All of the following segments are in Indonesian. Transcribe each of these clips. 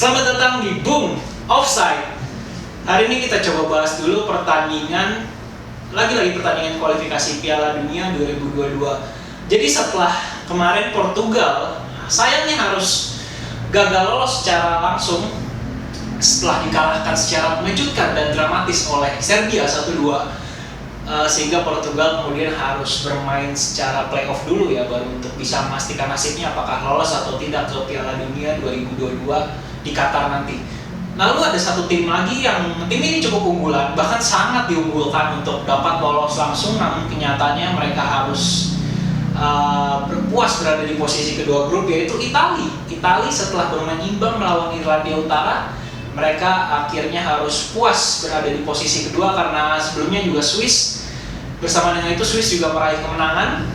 Selamat datang di Boom Offside. Hari ini kita coba bahas dulu pertandingan, lagi-lagi pertandingan kualifikasi Piala Dunia 2022. Jadi setelah kemarin Portugal sayangnya harus gagal lolos secara langsung setelah dikalahkan secara mengejutkan dan dramatis oleh Serbia 1-2. Sehingga Portugal kemudian harus bermain secara playoff dulu ya, baru untuk bisa memastikan nasibnya apakah lolos atau tidak ke Piala Dunia 2022 di Qatar nanti. Lalu ada satu tim lagi yang tim ini cukup unggulan, bahkan sangat diunggulkan untuk dapat lolos langsung, namun kenyataannya mereka harus berpuas berada di posisi kedua grup, yaitu Italia. Italia setelah bermain imbang melawan Irlandia Utara, mereka akhirnya harus puas berada di posisi kedua karena sebelumnya juga Swiss. Bersama dengan itu Swiss juga meraih kemenangan,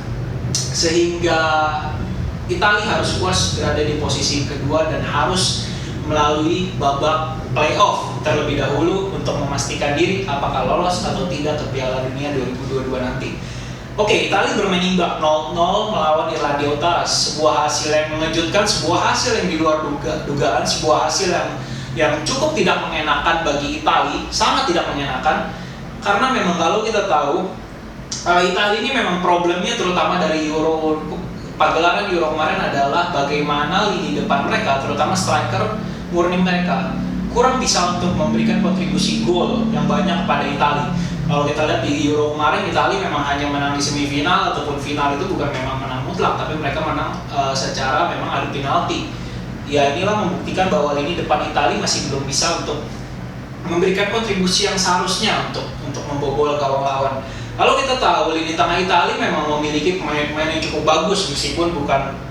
sehingga Italia harus puas berada di posisi kedua dan harus melalui babak playoff terlebih dahulu untuk memastikan diri apakah lolos atau tidak ke Piala Dunia 2022 nanti. Oke, Italia bermain imbang 0-0 melawan Irlandia Utara, sebuah hasil yang mengejutkan, sebuah hasil yang di luar dugaan, sebuah hasil yang cukup tidak mengenakan bagi Italia, sangat tidak mengenakan, karena memang kalau kita tahu Italia ini memang problemnya terutama dari pagelaran Euro kemarin adalah bagaimana lini depan mereka, terutama striker murni mereka kurang bisa untuk memberikan kontribusi gol yang banyak pada Italia. Kalau kita lihat di Euro kemarin, Italia memang hanya menang di semifinal ataupun final, itu bukan memang menang mutlak, tapi mereka menang secara memang adu penalti. Ya, inilah membuktikan bahwa lini depan Italia masih belum bisa untuk memberikan kontribusi yang seharusnya untuk membobol gawang lawan. Kalau kita tahu lini tengah Italia memang memiliki pemain-pemain yang cukup bagus, meskipun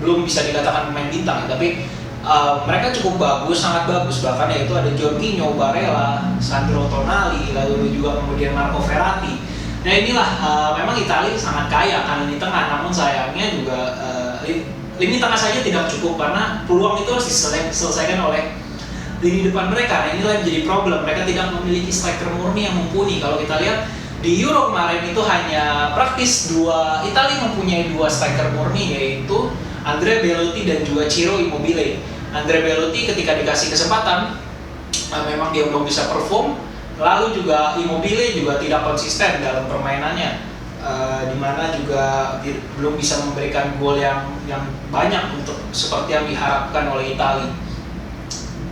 belum bisa dikatakan pemain bintang, tapi mereka cukup bagus, sangat bagus, bahkan yaitu ada Jorginho, Barella, Sandro Tonali, lalu juga kemudian Marco Verratti. Nah inilah memang Italia sangat kaya akan lini tengah, namun sayangnya juga lini tengah saja tidak cukup karena peluang itu harus diselesaikan oleh lini depan mereka. Nah inilah yang jadi problem, mereka tidak memiliki striker murni yang mumpuni. Kalau kita lihat di Euro kemarin itu hanya praktis Italia mempunyai dua striker murni, yaitu Andrea Belotti dan juga Ciro Immobile. Andrea Belotti ketika dikasih kesempatan memang dia belum bisa perform, lalu juga Immobile juga tidak konsisten dalam permainannya, dimana juga belum bisa memberikan gol yang banyak untuk seperti yang diharapkan oleh Italia.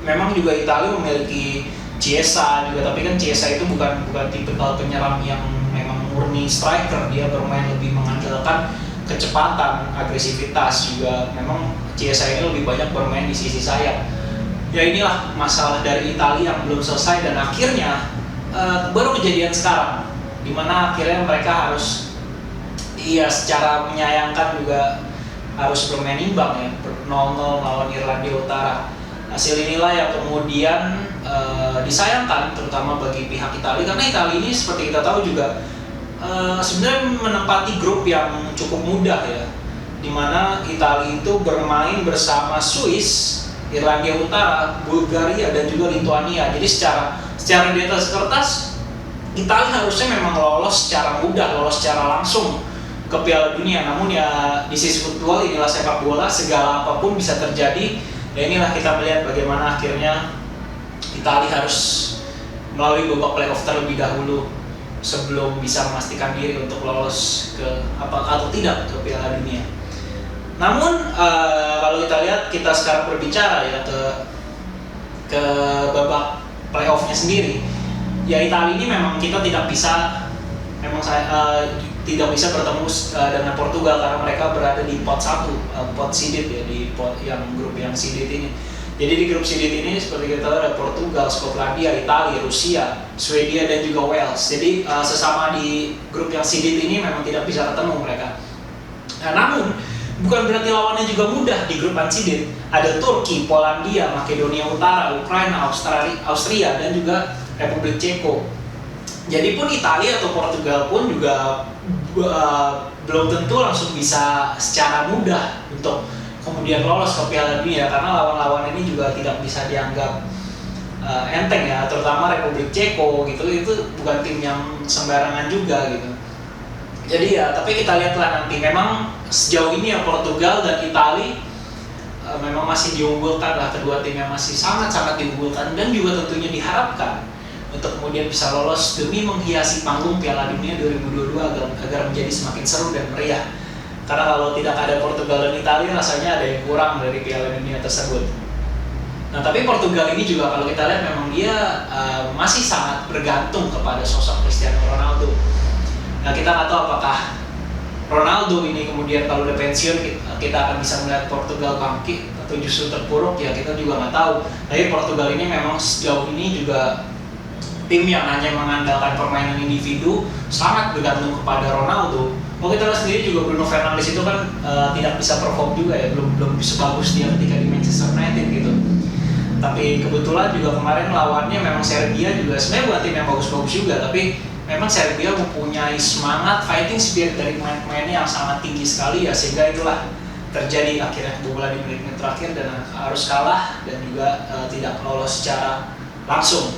Memang juga Italia memiliki Chiesa juga, tapi kan Chiesa itu bukan tipikal penyerang yang memang murni striker, dia bermain lebih mengandalkan kecepatan, agresivitas juga. Memang Chiesa ini lebih banyak bermain di sisi sayap. Ya inilah masalah dari Italia yang belum selesai, dan akhirnya baru kejadian sekarang, dimana akhirnya mereka harus secara menyayangkan juga harus bermain imbang ya, 0-0 melawan Irlandia Utara. Hasil inilah yang kemudian disayangkan terutama bagi pihak Italia, karena Italia ini seperti kita tahu juga sebenarnya menempati grup yang cukup mudah ya, dimana Italia itu bermain bersama Swiss, Irlandia Utara, Bulgaria dan juga Lituania. Jadi secara di atas kertas Italia harusnya memang lolos secara mudah, lolos secara langsung ke Piala Dunia. Namun ya di sisi football, inilah sepak bola, segala apapun bisa terjadi. Dan inilah kita melihat bagaimana akhirnya Italia harus melalui babak playoff terlebih dahulu sebelum bisa memastikan diri untuk lolos atau tidak ke Piala Dunia. Namun kalau kita lihat, kita sekarang berbicara ya ke babak playoffnya sendiri. Ya Italia ini memang kita tidak bisa bertemu dengan Portugal karena mereka berada di pot 1, pot seeded ya, di pot yang grup yang seeded ini. Jadi di grup seeded ini seperti kita tahu ada Portugal, Skotlandia, Italia, Rusia, Swedia dan juga Wales. Jadi sesama di grup yang seeded ini memang tidak bisa ketemu mereka. Nah, namun bukan berarti lawannya juga mudah. Di grup unseeded ada Turki, Polandia, Makedonia Utara, Ukraina, Austria dan juga Republik Ceko. Jadi pun Italia atau Portugal pun juga belum tentu langsung bisa secara mudah untuk kemudian lolos ke Piala Dunia, karena lawan-lawan ini juga tidak bisa dianggap enteng ya, terutama Republik Ceko gitu, itu bukan tim yang sembarangan juga gitu. Jadi ya, tapi kita lihatlah nanti. Memang sejauh ini ya Portugal dan Italia memang masih diunggulkan lah, kedua tim yang masih sangat-sangat diunggulkan dan juga tentunya diharapkan untuk kemudian bisa lolos demi menghiasi panggung Piala Dunia 2022 agar menjadi semakin seru dan meriah. Karena kalau tidak ada Portugal dan Italia rasanya ada yang kurang dari Piala Dunia tersebut. Nah, tapi Portugal ini juga kalau kita lihat memang dia masih sangat bergantung kepada sosok Cristiano Ronaldo. Nah, kita nggak tahu apakah Ronaldo ini kemudian kalau udah pensiun kita akan bisa melihat Portugal bangkit atau justru terpuruk, ya kita juga nggak tahu. Tapi Portugal ini memang sejauh ini juga tim yang hanya mengandalkan permainan individu, sangat bergantung kepada Ronaldo. Kalau kita lihat sendiri juga Bruno Fernandes itu kan tidak bisa perform juga ya, belum sebagus dia ketika di Manchester United gitu. Tapi kebetulan juga kemarin lawannya memang Serbia juga sebenarnya bukan tim yang bagus-bagus juga, tapi memang Serbia mempunyai semangat fighting spirit dari pemain-pemainnya yang sangat tinggi sekali ya, sehingga itulah terjadi akhirnya kebobolan di menit-menit terakhir dan harus kalah dan juga tidak lolos secara langsung.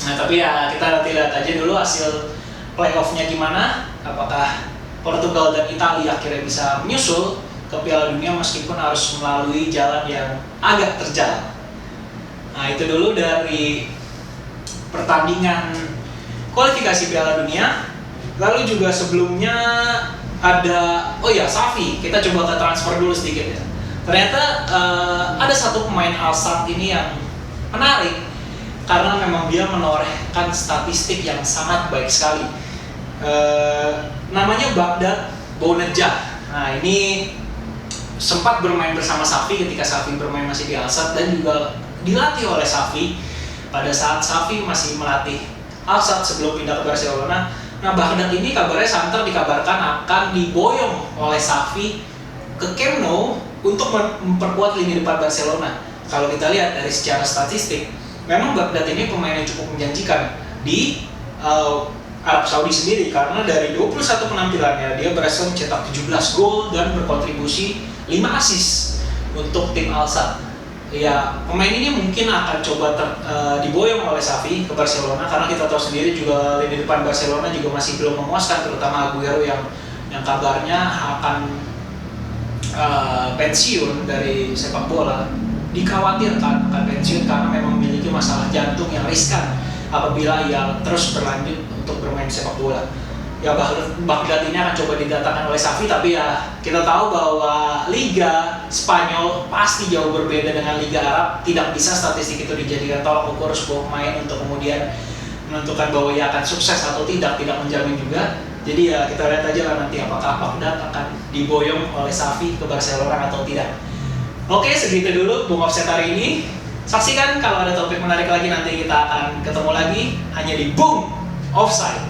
Nah, tapi ya kita lihat aja dulu hasil playoff-nya gimana, apakah Portugal dan Italia akhirnya bisa menyusul ke Piala Dunia meskipun harus melalui jalan yang agak terjal. Nah, itu dulu dari pertandingan kualifikasi Piala Dunia. Lalu juga sebelumnya ada, Xavi, kita coba ke transfer dulu sedikit ya. Ternyata ada satu pemain Al-Sadd ini yang menarik karena memang dia menorehkan statistik yang sangat baik sekali. Namanya Baghdad Bounedjah. Nah, ini sempat bermain bersama Xavi ketika Xavi bermain masih di Al-Sadd dan juga dilatih oleh Xavi pada saat Xavi masih melatih Al-Sadd sebelum pindah ke Barcelona. Nah, Baghdad ini kabarnya santer dikabarkan akan diboyong oleh Xavi ke Camp Nou untuk memperkuat lini depan Barcelona. Kalau kita lihat dari secara statistik, memang Baghdad ini pemain yang cukup menjanjikan di Arab Saudi sendiri, karena dari 21 penampilannya dia berhasil mencetak 17 gol dan berkontribusi 5 assist untuk tim Al-Sadd. Ya, pemain ini mungkin akan coba diboyong oleh Xavi ke Barcelona karena kita tahu sendiri juga lini depan Barcelona juga masih belum memuaskan, terutama Aguero yang kabarnya akan pensiun dari sepak bola. Dikhawatirkan akan pensiun karena memang memiliki masalah jantung yang riskan apabila ia terus berlanjut untuk bermain sepak bola. Ya, Baghdad ini akan coba didatangkan oleh Xavi, tapi ya kita tahu bahwa Liga Spanyol pasti jauh berbeda dengan Liga Arab. Tidak bisa statistik itu dijadikan tolak ukur sebuah pemain untuk kemudian menentukan bahwa ia akan sukses atau tidak menjamin juga. Jadi ya kita lihat aja lah nanti apakah Baghdad akan diboyong oleh Xavi ke Barcelona atau tidak. Oke, segitu dulu Bung Offset hari ini. Saksikan kalau ada topik menarik lagi, nanti kita akan ketemu lagi hanya di Boom Offside.